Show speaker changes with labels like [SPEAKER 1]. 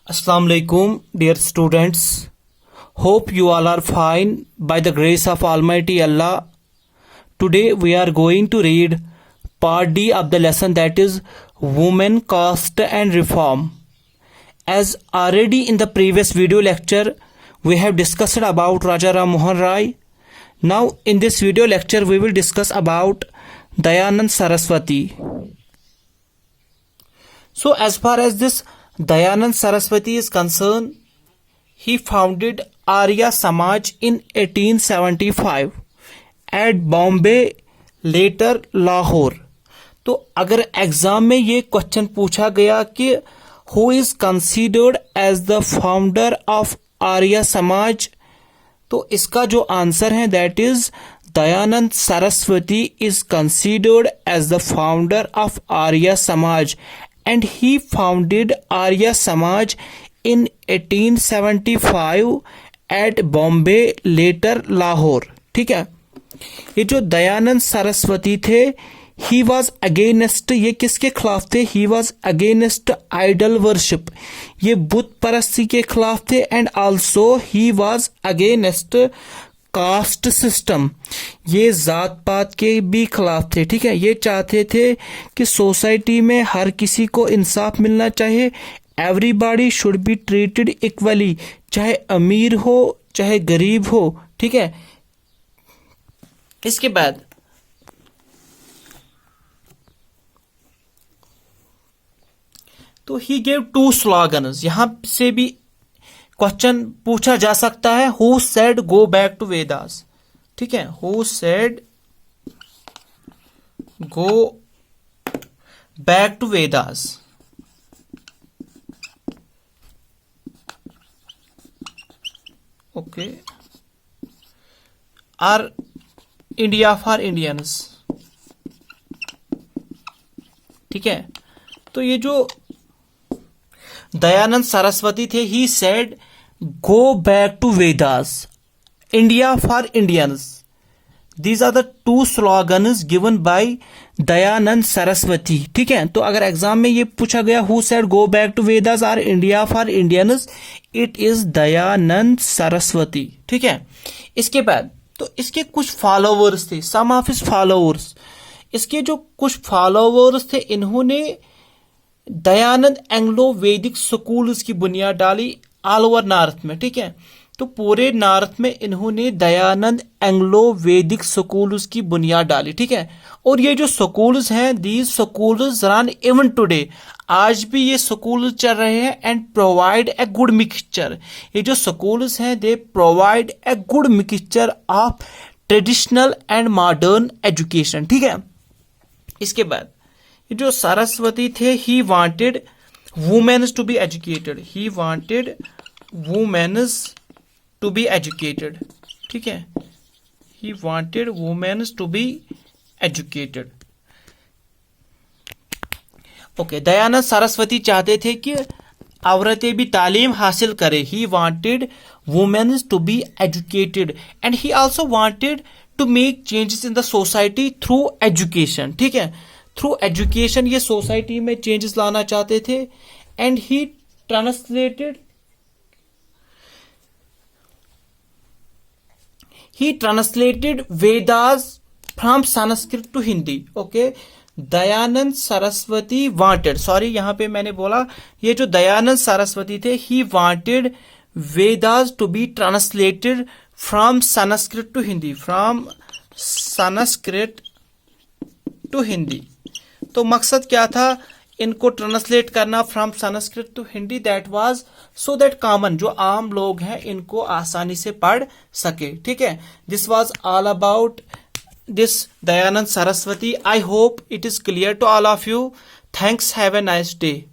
[SPEAKER 1] Assalamu alaikum, dear students. Hope you all are fine by the grace of Almighty Allah. Today we are going to read part D of the lesson, that is Women, Caste and Reform. As already in the previous video lecture we have discussed about Raja Ram Mohan Rai. Now in this video lecture we will discuss about Dayanand Saraswati. So as far as this Dayanand Saraswati is concerned, he founded Arya Samaj in 1875 at Bombay, later Lahore. तो अगर exam में ये question पूछा गया कि who is considered as the founder of Arya Samaj, तो इसका जो आंसर है that is Dayanand Saraswati is considered as the founder of Arya Samaj and he founded Arya Samaj in 1875 at Bombay, later Lahore. ठीक है, ये जो दयानंद सरस्वती थे, he was against, ये किसके खिलाफ थे? he was against idol worship, ये बुत परस्ती के खिलाफ थे, and also he was against caste system, ये जात पात के भी खिलाफ थे. ठीक है, ये चाहते थे कि सोसाइटी में हर किसी को इंसाफ मिलना चाहिए. Everybody should be treated equally, चाहे अमीर हो चाहे गरीब हो. ठीक है, इसके बाद तो ही गेव 2 स्लोगन्स. यहां से भी क्वेश्चन पूछा जा सकता है, who said go back to Vedas. ठीक है, who said go back to Vedas. Okay, are India for Indians. ठीक है, तो ये जो दयानंद सरस्वती थे, he said go back to Vedas, India for Indians. These are the 2 slogans given by Dayanand Saraswati. ठीक है, तो अगर एग्जाम में ये पूछा गया who said go back to Vedas और India for Indians, it is Dayanand Saraswati. ठीक है, इसके बाद तो इसके कुछ फॉलोवर्स थे, सम ऑफ हिज फॉलोवर्स. इसके जो कुछ फॉलोवर्स थे, इन्होंने दयानंद एंग्लो वैदिक स्कूल्स की बुनियाद डाली ऑल ओवर नॉर्थ में. ठीक है, तो पूरे नॉर्थ में इन्होंने दयानंद एंग्लो वैदिक स्कूल्स की बुनियाद डाली. ठीक है, और ये जो स्कूल्स हैं, these schools run even today, आज भी ये स्कूल चल रहे हैं, and provide a good mixture. ये जो स्कूल्स हैं they provide a good mixture of traditional and modern education. ठीक है, इसके बाद जो सरस्वती थे, he wanted womens to be educated. He wanted womens to be educated. ठीक है, he wanted womens to be educated. Okay, Dayanand Saraswati चाहते थे कि औरतें भी तालीम हासिल करें. He wanted womens to be educated and he also wanted to make changes in the society through education. ठीक है, थ्रू एजुकेशन ये सोसाइटी में चेंजेस लाना चाहते थे. And he translated Vedas from Sanskrit to Hindi. Okay, Dayanand Saraswati wanted, sorry यहां पे मैंने बोला, ये जो दयानंद सरस्वती थे, he wanted Vedas to be translated from Sanskrit to Hindi, from Sanskrit to Hindi. तो मकसद क्या था इनको ट्रांसलेट करना from Sanskrit to Hindi? That was so that common, जो आम लोग हैं, इनको आसानी से पढ़ सके. ठीक है, this was all about this Dayanand Saraswati. I hope it is clear to all of you. Thanks, have a nice day.